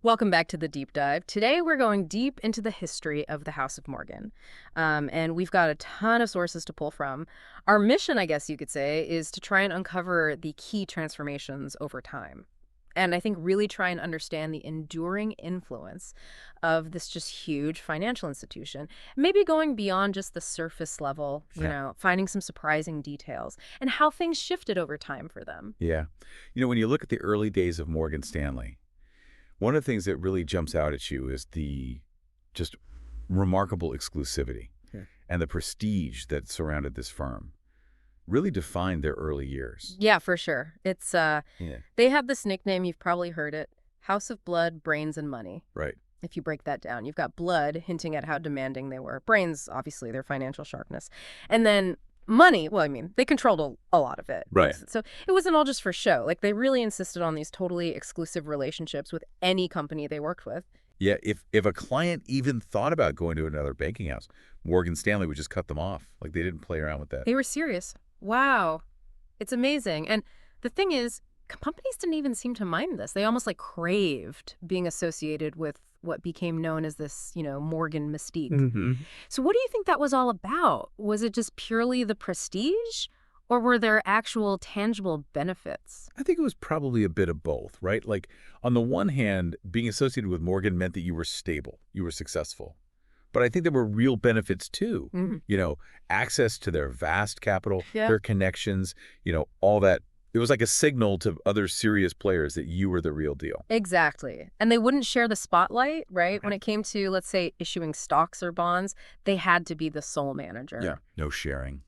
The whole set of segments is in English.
Welcome back to the deep dive. Today we're going deep into the history of the House of Morgan. And we've got a ton of sources to pull from. Our mission, I guess you could say, is to try and uncover the key transformations over time. And I think really try and understand the enduring influence of this just huge financial institution. Maybe going beyond just the surface level, Yeah. finding some surprising details and how things shifted over time for them. Yeah. When you look at the early days of Morgan Stanley, one of the things that really jumps out at you is the just remarkable exclusivity Yeah. and the prestige that surrounded this firm really defined their early years. Yeah, for sure. Yeah. They have this nickname, you've probably heard it, House of Blood, Brains, and Money. Right. If you break that down, you've got blood hinting at how demanding they were. Brains, obviously, their financial sharpness. And then money, well, I mean, they controlled a lot of it. Right. So it wasn't all just for show. Like, they really insisted on these totally exclusive relationships with any company they worked with. Yeah. If a client even thought about going to another banking house, Morgan Stanley would just cut them off. Like they didn't play around with that. They were serious. Wow. It's amazing. And the thing is, companies didn't even seem to mind this. They almost like craved being associated with what became known as this, Morgan mystique. Mm-hmm. So what do you think that was all about? Was it just purely the prestige, or were there actual tangible benefits? I think it was probably a bit of both, right? Like on the one hand, being associated with Morgan meant that you were stable, you were successful. But I think there were real benefits too. Access to their vast capital, Yeah. their connections, all that. It was like a signal to other serious players that you were the real deal. Exactly. And they wouldn't share the spotlight, right? When it came to, let's say, issuing stocks or bonds, they had to be the sole manager. Yeah. No sharing.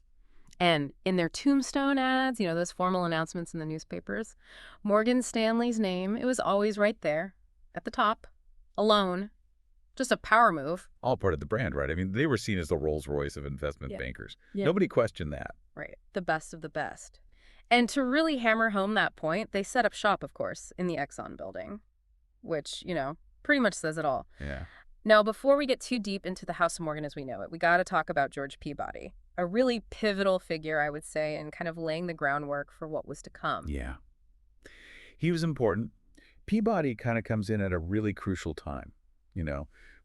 And in their tombstone ads, those formal announcements in the newspapers, Morgan Stanley's name, it was always right there at the top, alone. Just a power move. All part of the brand, right? I mean, they were seen as the Rolls-Royce of investment Yeah. bankers. Yeah. Nobody questioned that. Right. The best of the best. And to really hammer home that point, they set up shop, of course, in the Exxon building, which, pretty much says it all. Yeah. Now, before we get too deep into the House of Morgan as we know it, we got to talk about George Peabody, a really pivotal figure, I would say, in kind of laying the groundwork for what was to come. Yeah. He was important. Peabody kind of comes in at a really crucial time,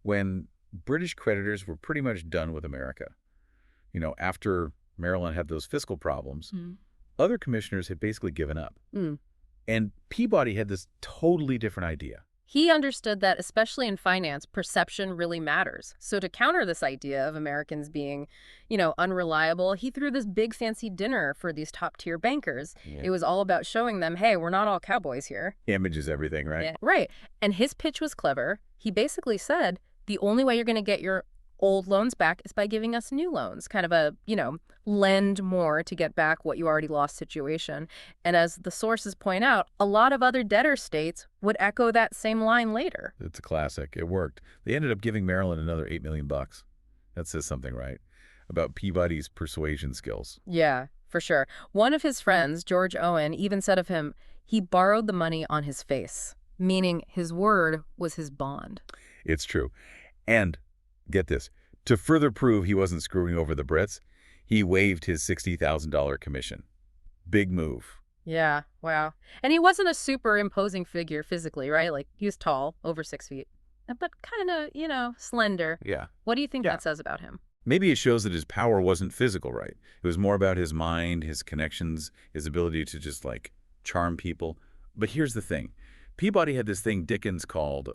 when British creditors were pretty much done with America. After Maryland had those fiscal problems, other commissioners had basically given up. Mm. And Peabody had this totally different idea. He understood that, especially in finance, perception really matters. So to counter this idea of Americans being, unreliable, he threw this big fancy dinner for these top-tier bankers. Yeah. It was all about showing them, hey, we're not all cowboys here. Image is everything, right? Yeah. Right. And his pitch was clever. He basically said, the only way you're going to get your old loans back is by giving us new loans, kind of a, lend more to get back what you already lost situation. And as the sources point out, a lot of other debtor states would echo that same line later. It's a classic. It worked. They ended up giving Maryland another $8 million. That says something, right? About Peabody's persuasion skills. Yeah, for sure. One of his friends, George Owen, even said of him, he borrowed the money on his face, meaning his word was his bond. It's true. And get this, to further prove he wasn't screwing over the Brits, he waived his $60,000 commission. Big move. Yeah, wow. And he wasn't a super imposing figure physically, right? Like, he was tall, over 6 feet, but kind of, slender. Yeah. What do you think Yeah. that says about him? Maybe it shows that his power wasn't physical, right? It was more about his mind, his connections, his ability to just, charm people. But here's the thing. Peabody had this thing Dickens called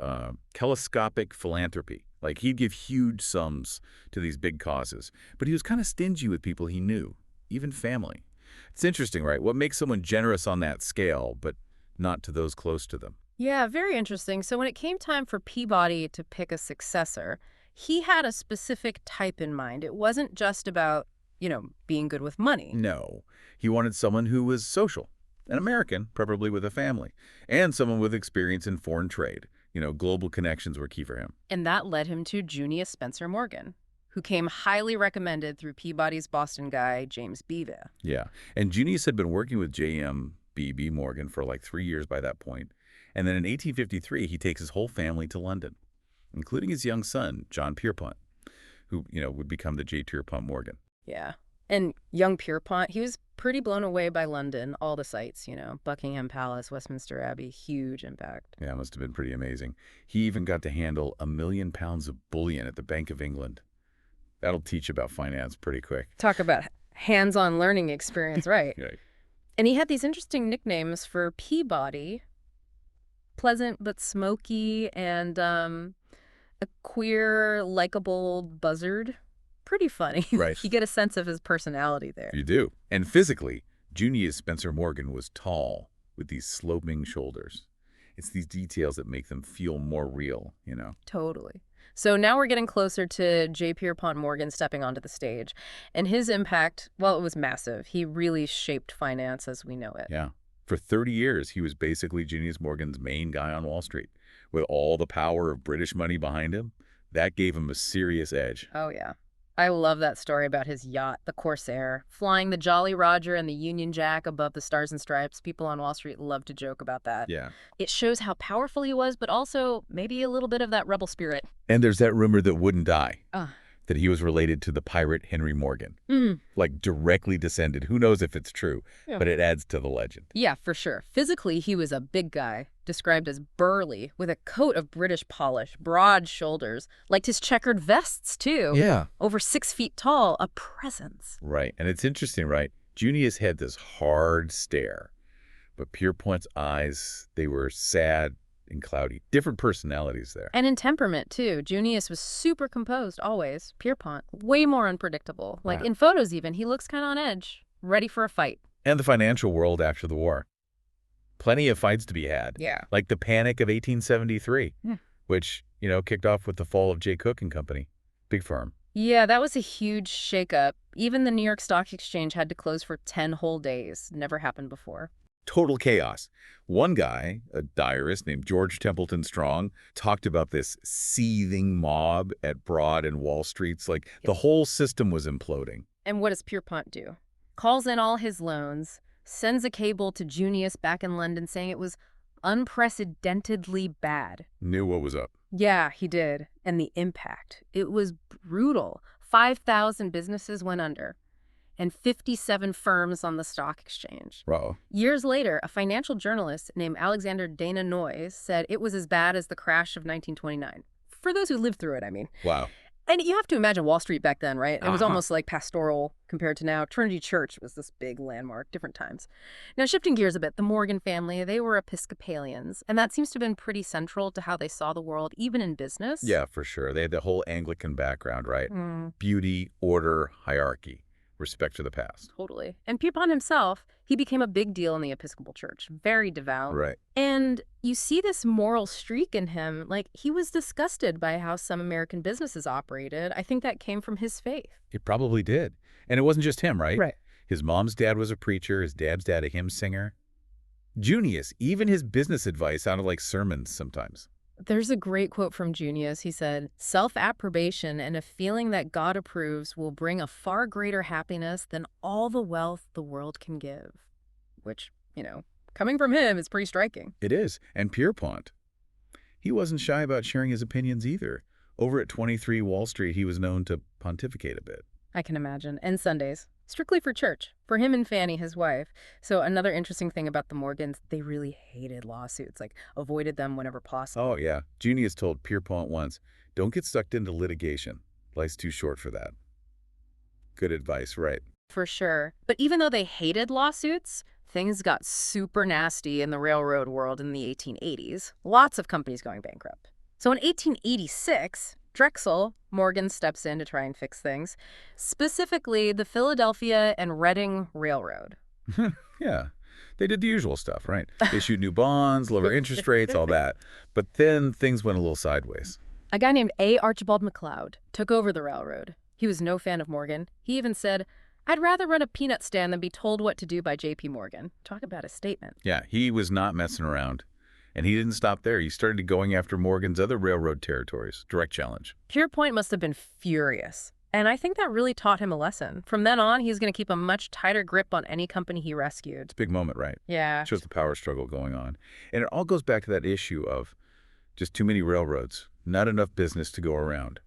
telescopic philanthropy. Like, he'd give huge sums to these big causes, but he was kind of stingy with people he knew, even family. It's interesting, right? What makes someone generous on that scale, but not to those close to them? Yeah, very interesting. So when it came time for Peabody to pick a successor, he had a specific type in mind. It wasn't just about, being good with money. No. He wanted someone who was social, an American, preferably with a family, and someone with experience in foreign trade. Global connections were key for him. And that led him to Junius Spencer Morgan, who came highly recommended through Peabody's Boston guy, James Beebe. Yeah. And Junius had been working with J.M. Beebe Morgan for 3 years by that point. And then in 1853, he takes his whole family to London, including his young son, John Pierpont, who, would become the J. Pierpont Morgan. Yeah. And young Pierpont, he was pretty blown away by London, all the sights, Buckingham Palace, Westminster Abbey, huge impact. Yeah, it must have been pretty amazing. He even got to handle £1,000,000 of bullion at the Bank of England. That'll teach about finance pretty quick. Talk about hands-on learning experience, right? Right. And he had these interesting nicknames for Peabody, pleasant but smoky, and a queer, likable buzzard. Pretty funny. Right. You get a sense of his personality there. You do. And physically, Junius Spencer Morgan was tall with these sloping shoulders. It's these details that make them feel more real, Totally. So now we're getting closer to J. Pierpont Morgan stepping onto the stage. And his impact, well, it was massive. He really shaped finance as we know it. Yeah. For 30 years, he was basically Junius Morgan's main guy on Wall Street. With all the power of British money behind him, that gave him a serious edge. Oh, yeah. I love that story about his yacht, the Corsair, flying the Jolly Roger and the Union Jack above the Stars and Stripes. People on Wall Street love to joke about that. Yeah. It shows how powerful he was, but also maybe a little bit of that rebel spirit. And there's that rumor that wouldn't die, Ah. that he was related to the pirate Henry Morgan. Mm. Like directly descended. Who knows if it's true, Yeah. but it adds to the legend. Yeah, for sure. Physically, he was a big guy, described as burly, with a coat of British polish, broad shoulders, liked his checkered vests, too. Yeah. Over 6 feet tall, a presence. Right. And it's interesting, right? Junius had this hard stare, but Pierpont's eyes, they were sad and cloudy. Different personalities there. And in temperament, too. Junius was super composed, always. Pierpont, way more unpredictable. Like, Wow. in photos even, he looks kind of on edge, ready for a fight. And the financial world after the war. Plenty of fights to be had. Yeah. Like the Panic of 1873, Yeah. which, kicked off with the fall of J. Cook and Company. Big firm. Yeah, that was a huge shakeup. Even the New York Stock Exchange had to close for 10 whole days. Never happened before. Total chaos. One guy, a diarist named George Templeton Strong, talked about this seething mob at Broad and Wall Streets. Like the whole system was imploding. And what does Pierpont do? Calls in all his loans, sends a cable to Junius back in London saying it was unprecedentedly bad. Knew what was up. Yeah, he did. And the impact. It was brutal. 5,000 businesses went under, and 57 firms on the stock exchange. Wow. Years later, a financial journalist named Alexander Dana Noyes said it was as bad as the crash of 1929. For those who lived through it, I mean. Wow. And you have to imagine Wall Street back then, right? It was Uh-huh. almost like pastoral compared to now. Trinity Church was this big landmark, different times. Now, shifting gears a bit, the Morgan family, they were Episcopalians, and that seems to have been pretty central to how they saw the world, even in business. Yeah, for sure. They had the whole Anglican background, right? Mm, Beauty, order, hierarchy, respect to the past. totally. And Pierpont himself, he became a big deal in the Episcopal Church, very devout. Right. And you see this moral streak in him. Like, he was disgusted by how some American businesses operated. I think that came from his faith. It probably did. And it wasn't just him, right? Right. His mom's dad was a preacher, his dad's dad a hymn singer. Junius, even his business advice sounded like sermons sometimes. There's a great quote from Junius. He said, "Self-approbation and a feeling that God approves will bring a far greater happiness than all the wealth the world can give." Which, coming from him is pretty striking. It is. And Pierpont, he wasn't shy about sharing his opinions either. Over at 23 Wall Street, he was known to pontificate a bit. I can imagine. And Sundays, strictly for church, for him and Fanny, his wife. So another interesting thing about the Morgans, they really hated lawsuits, like avoided them whenever possible. Oh, yeah. Junius told Pierpont once, "Don't get sucked into litigation. Life's too short for that." Good advice, right? For sure. But even though they hated lawsuits, things got super nasty in the railroad world in the 1880s. Lots of companies going bankrupt. So in 1886, Drexel Morgan steps in to try and fix things, specifically the Philadelphia and Reading Railroad. Yeah. They did the usual stuff, right? Issued new bonds, lower interest rates, all that. But then things went a little sideways. A guy named A. Archibald McLeod took over the railroad. He was no fan of Morgan. He even said, "I'd rather run a peanut stand than be told what to do by J.P. Morgan." Talk about a statement. Yeah, he was not messing around. And he didn't stop there. He started going after Morgan's other railroad territories. Direct challenge. Pierpont must have been furious. And I think that really taught him a lesson. From then on, he's going to keep a much tighter grip on any company he rescued. It's a big moment, right? Yeah. Shows the power struggle going on. And it all goes back to that issue of just too many railroads, not enough business to go around.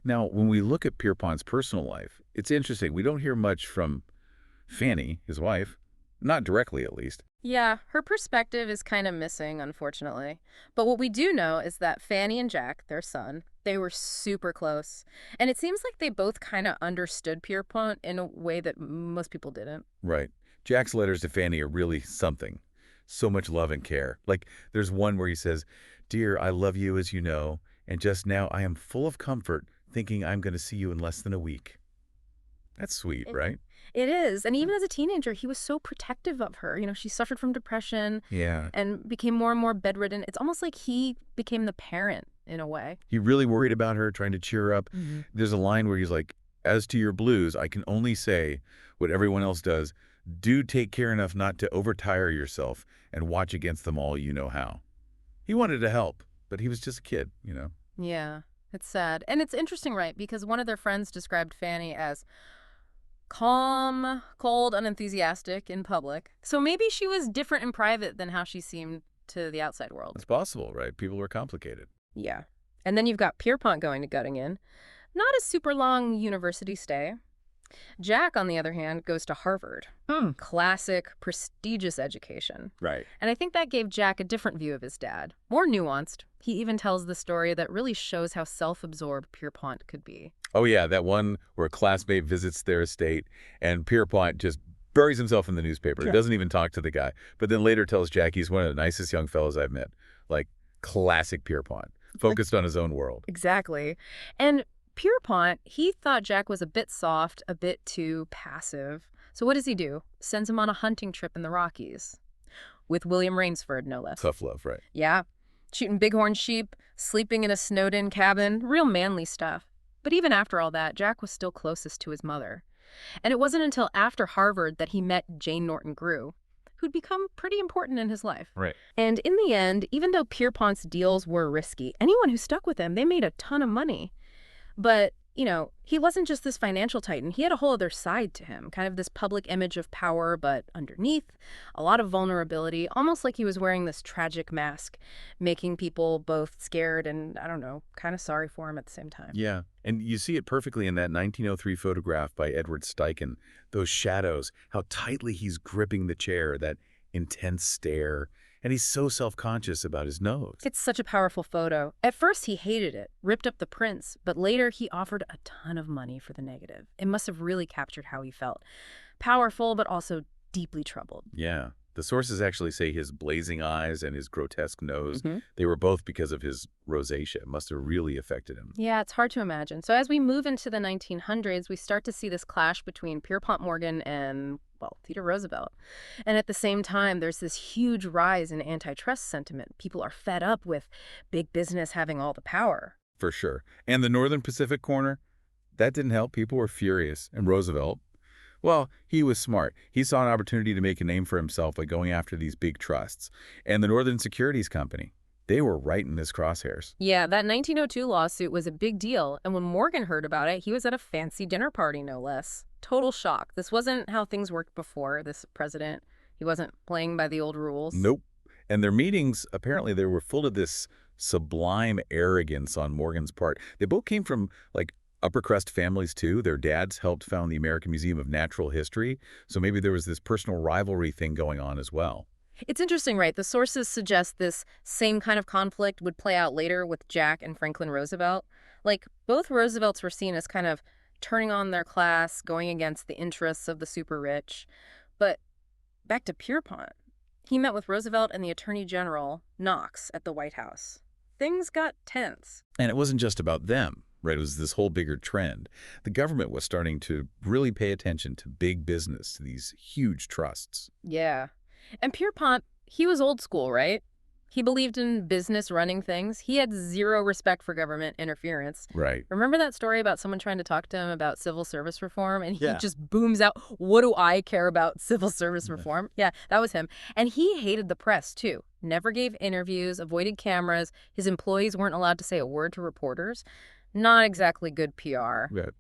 Now, when we look at Pierpont's personal life, It's interesting. We don't hear much from Fanny, his wife. Not directly, at least. Yeah, her perspective is kind of missing, unfortunately. But what we do know is that Fanny and Jack, their son, they were super close. And it seems like they both kind of understood Pierpont in a way that most people didn't. Right. Jack's letters to Fanny are really something. So much love and care. Like, there's one where he says, "Dear, I love you as you know, and just now I am full of comfort thinking I'm going to see you in less than a week." That's sweet, It, right? it is. And even as a teenager, he was so protective of her. She suffered from depression Yeah. and became more and more bedridden. It's almost like he became the parent in a way. He really worried about her, trying to cheer her up. There's a line where he's like, "As to your blues, I can only say what everyone else does. Do take care enough not to overtire yourself and watch against them all you know how." He wanted to help, but he was just a kid. Yeah, it's sad. And it's interesting, right? Because one of their friends described Fanny as calm, cold, unenthusiastic in public. So maybe she was different in private than how she seemed to the outside world. It's possible, right? People were complicated. Yeah. And then you've got Pierpont going to Göttingen. Not a super long university stay. Jack, on the other hand, goes to Harvard. Classic, prestigious education. Right. And I think that gave Jack a different view of his dad. More nuanced. He even tells the story that really shows how self-absorbed Pierpont could be. Oh, yeah, that one where a classmate visits their estate and Pierpont just buries himself in the newspaper. Yeah. Doesn't even talk to the guy. But then later tells Jack he's one of the nicest young fellows I've met. Like, classic Pierpont. Focused on his own world. Exactly. And Pierpont, he thought Jack was a bit soft, a bit too passive. So what does he do? Sends him on a hunting trip in the Rockies. With William Rainsford, no less. Tough love, right? Yeah. Shooting bighorn sheep, sleeping in a snowed-in cabin, real manly stuff. But even after all that, Jack was still closest to his mother. And it wasn't until after Harvard that he met Jane Norton Grew, who'd become pretty important in his life. Right. And in the end, even though Pierpont's deals were risky, anyone who stuck with him, they made a ton of money. But, he wasn't just this financial titan. He had a whole other side to him, kind of this public image of power, but underneath, a lot of vulnerability, almost like he was wearing this tragic mask, making people both scared and, I don't know, kind of sorry for him at the same time. Yeah. And you see it perfectly in that 1903 photograph by Edward Steichen. Those shadows, how tightly he's gripping the chair, that intense stare. And he's so self-conscious about his nose. It's such a powerful photo. At first, he hated it, ripped up the prints, but later he offered a ton of money for the negative. It must have really captured how he felt. Powerful, but also deeply troubled. Yeah. The sources actually say his blazing eyes and his grotesque nose, Mm-hmm. they were both because of his rosacea. It must have really affected him. Yeah, it's hard to imagine. So as we move into the 1900s, we start to see this clash between Pierpont Morgan and, Theodore Roosevelt. And at the same time, there's this huge rise in antitrust sentiment. People are fed up with big business having all the power. For sure. And the Northern Pacific corner, that didn't help. People were furious. And Roosevelt, well, he was smart. He saw an opportunity to make a name for himself by going after these big trusts. And the Northern Securities Company, they were right in his crosshairs. Yeah, that 1902 lawsuit was a big deal. And when Morgan heard about it, he was at a fancy dinner party, no less. Total shock. This wasn't how things worked before, this president. He wasn't playing by the old rules. Nope. And their meetings, apparently, they were full of this sublime arrogance on Morgan's part. They both came from, upper crust families, too. Their dads helped found the American Museum of Natural History. So maybe there was this personal rivalry thing going on as well. It's interesting, right? The sources suggest this same kind of conflict would play out later with Jack and Franklin Roosevelt. Both Roosevelts were seen as kind of turning on their class, going against the interests of the super rich. But back to Pierpont. He met with Roosevelt and the Attorney General, Knox, at the White House. Things got tense. And it wasn't just about them, right? It was this whole bigger trend. The government was starting to really pay attention to big business, to these huge trusts. Yeah. And Pierpont, he was old school, right? He believed in business running things. He had zero respect for government interference. Right. Remember that story about someone trying to talk to him about civil service reform? And he Yeah. just booms out, "What do I care about civil service reform?" Yeah, that was him. And he hated the press, too. Never gave interviews, avoided cameras. His employees weren't allowed to say a word to reporters. Not exactly good PR. Yeah,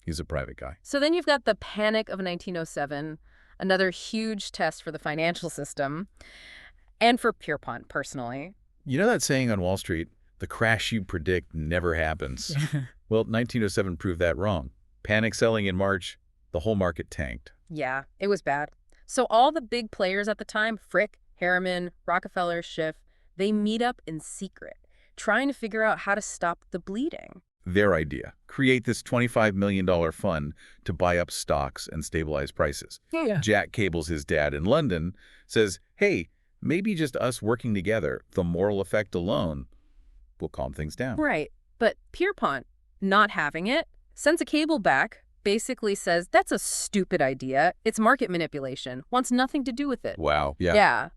he's a private guy. So then you've got the Panic of 1907, another huge test for the financial system. And for Pierpont, personally. You know that saying on Wall Street, the crash you predict never happens? Well, 1907 proved that wrong. Panic selling in March, the whole market tanked. Yeah, it was bad. So all the big players at the time, Frick, Harriman, Rockefeller, Schiff, they meet up in secret, trying to figure out how to stop the bleeding. Their idea, create this $25 million fund to buy up stocks and stabilize prices. Yeah. Jack cables his dad in London, says, hey, maybe just us working together, the moral effect alone will calm things down. Right. But Pierpont, not having it, sends a cable back, basically says, that's a stupid idea. It's market manipulation. Wants nothing to do with it. Wow. Yeah. Yeah.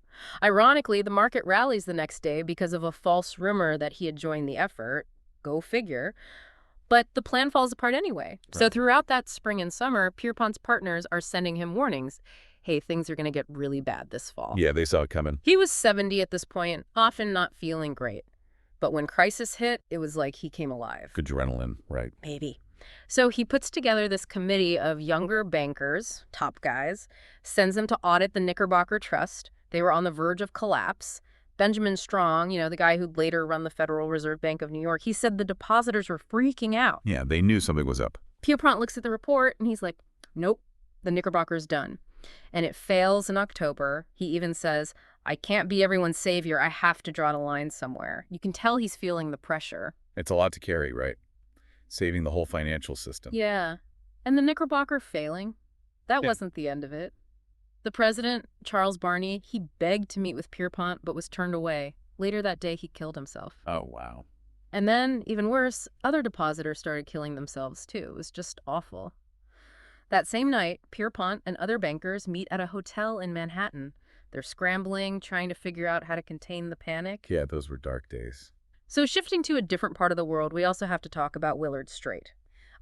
Ironically, the market rallies the next day because of a false rumor that he had joined the effort. Go figure. But the plan falls apart anyway. Right. So throughout that spring and summer, Pierpont's partners are sending him warnings. Hey, things are going to get really bad this fall. Yeah, they saw it coming. He was 70 at this point, often not feeling great. But when crisis hit, it was like he came alive. Good adrenaline, right. Maybe. So he puts together this committee of younger bankers, top guys, sends them to audit the Knickerbocker Trust. They were on the verge of collapse. Benjamin Strong, the guy who'd later run the Federal Reserve Bank of New York, he said the depositors were freaking out. Yeah, they knew something was up. Pierpont looks at the report and he's like, nope, the Knickerbocker's done. And it fails in October. He even says, I can't be everyone's savior. I have to draw the line somewhere. You can tell he's feeling the pressure. It's a lot to carry, right? Saving the whole financial system. Yeah. And the Knickerbocker failing, that Yeah. wasn't the end of it. The president, Charles Barney, he begged to meet with Pierpont but was turned away. Later that day, he killed himself. Oh, wow. And then, even worse, other depositors started killing themselves too. It was just awful. That same night, Pierpont and other bankers meet at a hotel in Manhattan. They're scrambling, trying to figure out how to contain the panic. Yeah, those were dark days. So shifting to a different part of the world, we also have to talk about Willard Straight,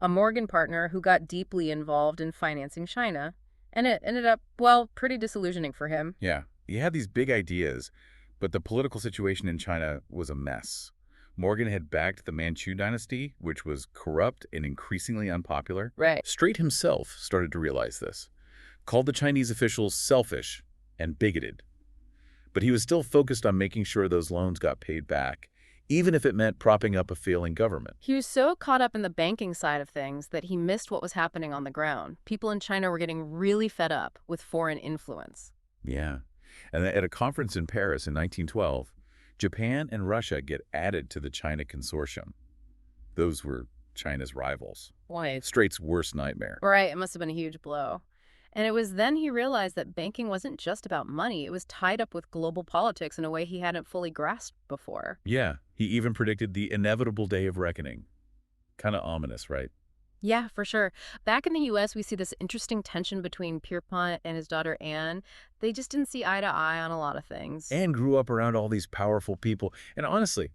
a Morgan partner who got deeply involved in financing China. And it ended up, well, pretty disillusioning for him. Yeah, he had these big ideas, but the political situation in China was a mess. Morgan had backed the Manchu dynasty, which was corrupt and increasingly unpopular. Right. Straight himself started to realize this, called the Chinese officials selfish and bigoted. But he was still focused on making sure those loans got paid back, even if it meant propping up a failing government. He was so caught up in the banking side of things that he missed what was happening on the ground. People in China were getting really fed up with foreign influence. Yeah. And at a conference in Paris in 1912, Japan and Russia get added to the China Consortium. Those were China's rivals. Why? Straight's worst nightmare. Right, it must have been a huge blow. And it was then he realized that banking wasn't just about money. It was tied up with global politics in a way he hadn't fully grasped before. Yeah, he even predicted the inevitable day of reckoning. Kind of ominous, right? Yeah, for sure. Back in the U.S., we see this interesting tension between Pierpont and his daughter Anne. They just didn't see eye to eye on a lot of things. Anne grew up around all these powerful people, and honestly,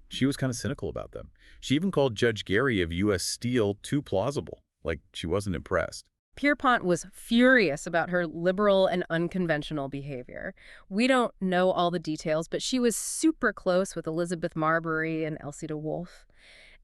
she was kind of cynical about them. She even called Judge Gary of U.S. Steel too plausible, like she wasn't impressed. Pierpont was furious about her liberal and unconventional behavior. We don't know all the details, but she was super close with Elizabeth Marbury and Elsie de Wolfe.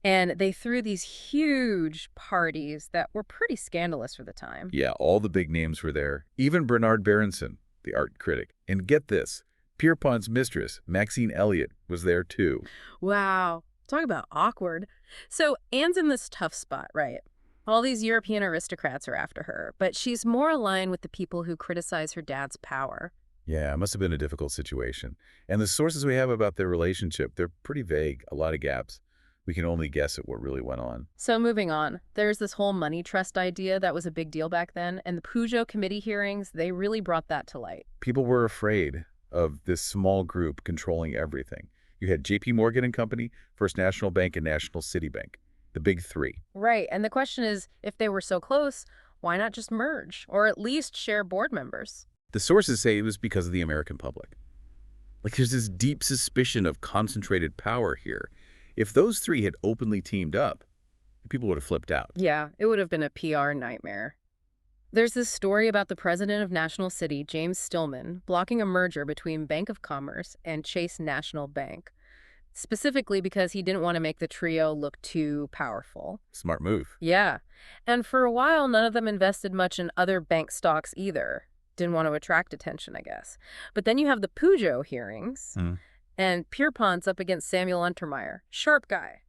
And they threw these huge parties that were pretty scandalous for the time. Yeah, all the big names were there. Even Bernard Berenson, the art critic. And get this, Pierpont's mistress, Maxine Elliott, was there too. Wow. Talk about awkward. So Anne's in this tough spot, right? All these European aristocrats are after her, but she's more aligned with the people who criticize her dad's power. Yeah, it must have been a difficult situation. And the sources we have about their relationship, they're pretty vague, a lot of gaps. We can only guess at what really went on. So moving on, there's this whole money trust idea that was a big deal back then, and the Peugeot committee hearings, they really brought that to light. People were afraid of this small group controlling everything. You had J.P. Morgan and Company, First National Bank, and National City Bank, the big three. Right, and the question is, if they were so close, why not just merge, or at least share board members? The sources say it was because of the American public. Like, there's this deep suspicion of concentrated power here. If those three had openly teamed up, people would have flipped out. Yeah, it would have been a PR nightmare. There's this story about the president of National City, James Stillman, blocking a merger between Bank of Commerce and Chase National Bank, specifically because he didn't want to make the trio look too powerful. Smart move. Yeah, and for a while, none of them invested much in other bank stocks either. Didn't want to attract attention, I guess. But then you have the Peugeot hearings. And Pierpont's up against Samuel Untermeyer. Sharp guy.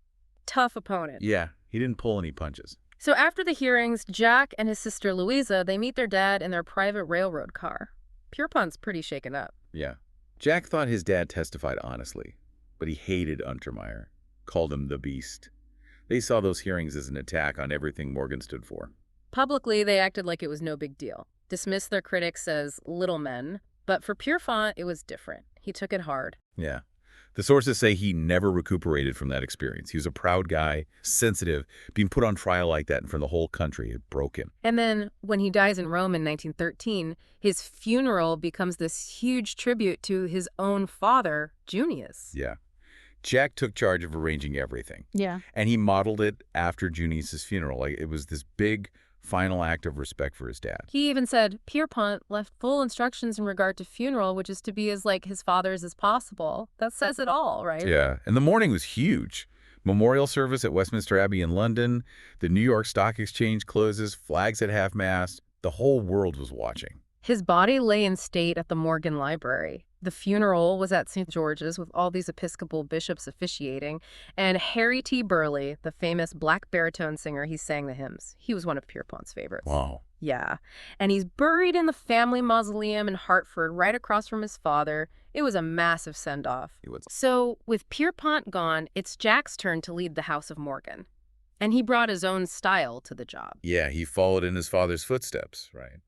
Tough opponent. Yeah, he didn't pull any punches. So after the hearings, Jack and his sister Louisa, they meet their dad in their private railroad car. Pierpont's pretty shaken up. Yeah. Jack thought his dad testified honestly, but he hated Untermeyer, called him the Beast. They saw those hearings as an attack on everything Morgan stood for. Publicly, they acted like it was no big deal, dismissed their critics as little men. But for Pierpont, it was different. He took it hard. Yeah. The sources say he never recuperated from that experience. He was a proud guy, sensitive. Being put on trial like that in front of the whole country, it broke him. And then, when he dies in Rome in 1913, his funeral becomes this huge tribute to his own father, Junius. Yeah. Jack took charge of arranging everything. Yeah. And he modeled it after Junius's funeral. Like, it was this big final act of respect for his dad. He even said Pierpont left full instructions in regard to funeral, which is to be as like his father's as possible. That says it all, right? Yeah. And the morning was huge. Memorial service at Westminster Abbey in London. The New York Stock Exchange closes. Flags at half-mast. The whole world was watching. His body lay in state at the Morgan Library. The funeral was at St. George's with all these Episcopal bishops officiating. And Harry T. Burleigh, the famous black baritone singer, he sang the hymns. He was one of Pierpont's favorites. Wow. Yeah. And he's buried in the family mausoleum in Hartford, right across from his father. It was a massive send-off. It was. So, with Pierpont gone, it's Jack's turn to lead the House of Morgan. And he brought his own style to the job. Yeah, he followed in his father's footsteps, right?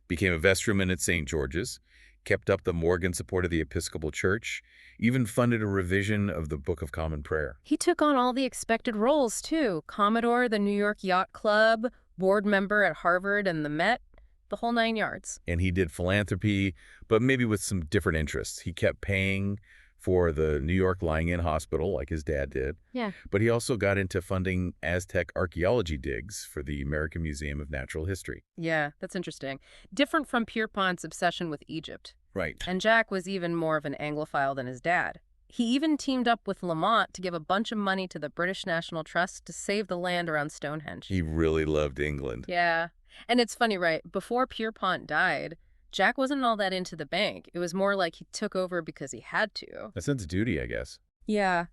Became a vestryman at St. George's, kept up the Morgan support of the Episcopal Church, even funded a revision of the Book of Common Prayer. He took on all the expected roles, too. Commodore, the New York Yacht Club, board member at Harvard and the Met, the whole 9 yards. And he did philanthropy, but maybe with some different interests. He kept paying for the New York Lying-in Hospital, like his dad did. Yeah. But he also got into funding Aztec archaeology digs for the American Museum of Natural History. Yeah, that's interesting. Different from Pierpont's obsession with Egypt. Right. And Jack was even more of an Anglophile than his dad. He even teamed up with Lamont to give a bunch of money to the British National Trust to save the land around Stonehenge. He really loved England. Yeah. And it's funny, right? Before Pierpont died, Jack wasn't all that into the bank. It was more like he took over because he had to. A sense of duty, I guess. Yeah.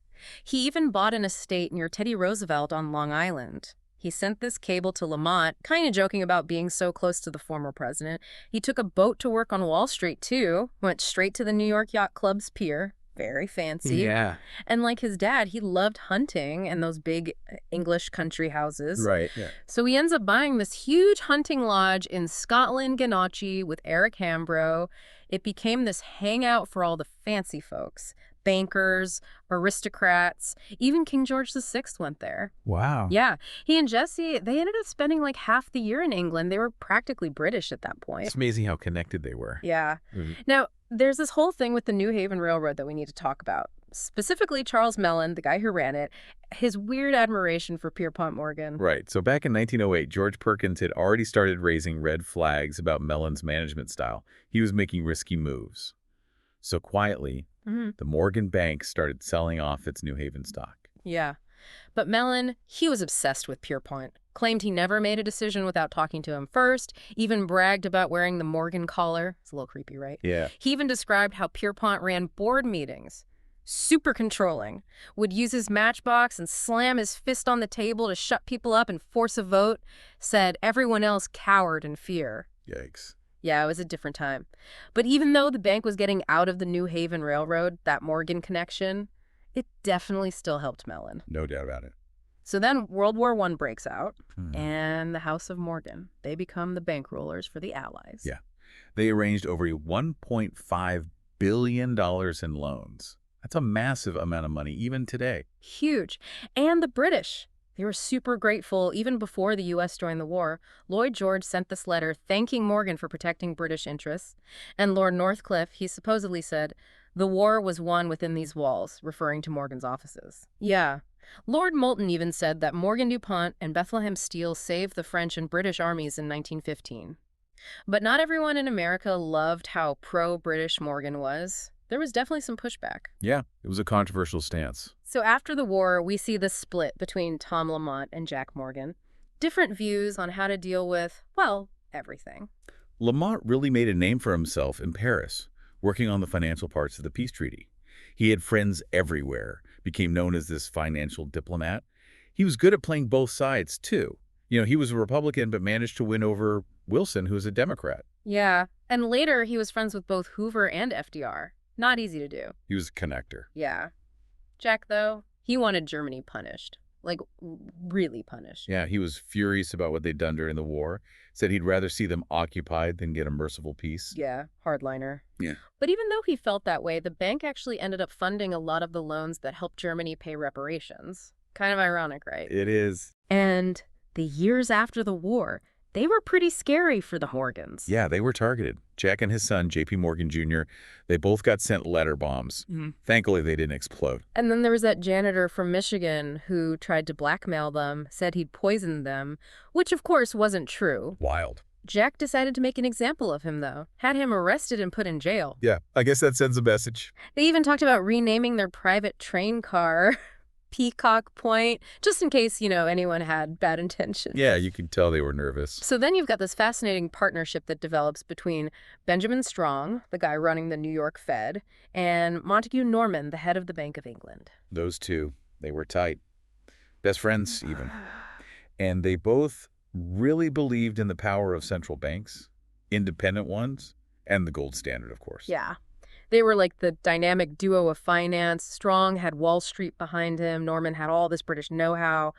He even bought an estate near Teddy Roosevelt on Long Island. He sent this cable to Lamont, kind of joking about being so close to the former president. He took a boat to work on Wall Street, too. Went straight to the New York Yacht Club's pier. Very fancy. Yeah. And like his dad, he loved hunting and those big English country houses. Right. Yeah. So he ends up buying this huge hunting lodge in Scotland, Ganochie, with Eric Hambro. It became this hangout for all the fancy folks. Bankers, aristocrats, even King George VI went there. Wow. Yeah. He and Jesse, they ended up spending like half the year in England. They were practically British at that point. It's amazing how connected they were. Yeah. Now, there's this whole thing with the New Haven Railroad that we need to talk about. Specifically, Charles Mellon, the guy who ran it, his weird admiration for Pierpont Morgan. Right. So back in 1908, George Perkins had already started raising red flags about Mellon's management style. He was making risky moves. So quietly, the Morgan Bank started selling off its New Haven stock. Yeah. But Mellon, he was obsessed with Pierpont. Claimed he never made a decision without talking to him first, even bragged about wearing the Morgan collar. It's a little creepy, right? Yeah. He even described how Pierpont ran board meetings. Super controlling. Would use his matchbox and slam his fist on the table to shut people up and force a vote. Said everyone else cowered in fear. Yikes. Yeah, it was a different time. But even though the bank was getting out of the New Haven Railroad, that Morgan connection, it definitely still helped Mellon. No doubt about it. So then World War I breaks out, and the House of Morgan, they become the bankrolers for the Allies. Yeah. They arranged over $1.5 billion in loans. That's a massive amount of money, even today. Huge. And the British, they were super grateful. Even before the U.S. joined the war, Lloyd George sent this letter thanking Morgan for protecting British interests. And Lord Northcliffe, he supposedly said, the war was won within these walls, referring to Morgan's offices. Yeah. Lord Moulton even said that Morgan DuPont and Bethlehem Steel saved the French and British armies in 1915. But not everyone in America loved how pro-British Morgan was. There was definitely some pushback. Yeah, it was a controversial stance. So after the war, we see the split between Tom Lamont and Jack Morgan. Different views on how to deal with, well, everything. Lamont really made a name for himself in Paris, working on the financial parts of the peace treaty. He had friends everywhere, became known as this financial diplomat. He was good at playing both sides, too. He was a Republican but managed to win over Wilson, who's a Democrat. Yeah. And later, he was friends with both Hoover and FDR. Not easy to do. He was a connector. Yeah. Jack, though, he wanted Germany punished. Like, really punished. Yeah, he was furious about what they'd done during the war. Said he'd rather see them occupied than get a merciful peace. Yeah, hardliner. Yeah. But even though he felt that way, the bank actually ended up funding a lot of the loans that helped Germany pay reparations. Kind of ironic, right? It is. And the years after the war, they were pretty scary for the Morgans. Yeah, they were targeted. Jack and his son, J.P. Morgan Jr., they both got sent letter bombs. Thankfully, they didn't explode. And then there was that janitor from Michigan who tried to blackmail them, said he'd poisoned them, which of course wasn't true. Wild. Jack decided to make an example of him, though. Had him arrested and put in jail. Yeah, I guess that sends a message. They even talked about renaming their private train car Peacock Point, just in case, anyone had bad intentions. Yeah, you can tell they were nervous. So then you've got this fascinating partnership that develops between Benjamin Strong, the guy running the New York Fed, and Montague Norman, the head of the Bank of England. Those two, they were tight. Best friends, even. And they both really believed in the power of central banks, independent ones, and the gold standard, of course. Yeah. They were like the dynamic duo of finance. Strong had Wall Street behind him. Norman had all this British know-how.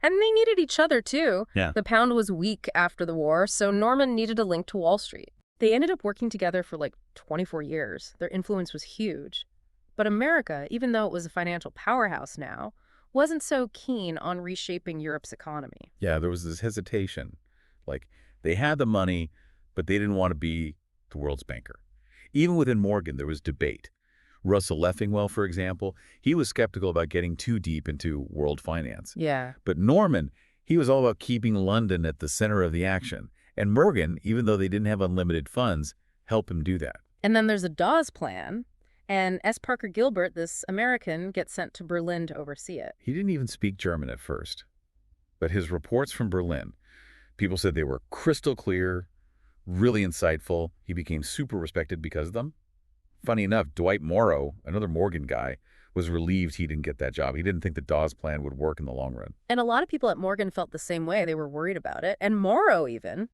And they needed each other, too. Yeah. The pound was weak after the war, so Norman needed a link to Wall Street. They ended up working together for like 24 years. Their influence was huge. But America, even though it was a financial powerhouse now, wasn't so keen on reshaping Europe's economy. Yeah, there was this hesitation. Like, they had the money, but they didn't want to be the world's banker. Even within Morgan, there was debate. Russell Leffingwell, for example, he was skeptical about getting too deep into world finance. Yeah. But Norman, he was all about keeping London at the center of the action. And Morgan, even though they didn't have unlimited funds, helped him do that. And then there's a Dawes Plan, and S. Parker Gilbert, this American, gets sent to Berlin to oversee it. He didn't even speak German at first. But his reports from Berlin, people said they were crystal clear, really insightful. He became super respected because of them. Funny enough, Dwight Morrow, another Morgan guy, was relieved he didn't get that job. He didn't think the Dawes Plan would work in the long run. And a lot of people at Morgan felt the same way. They were worried about it. And Morrow even.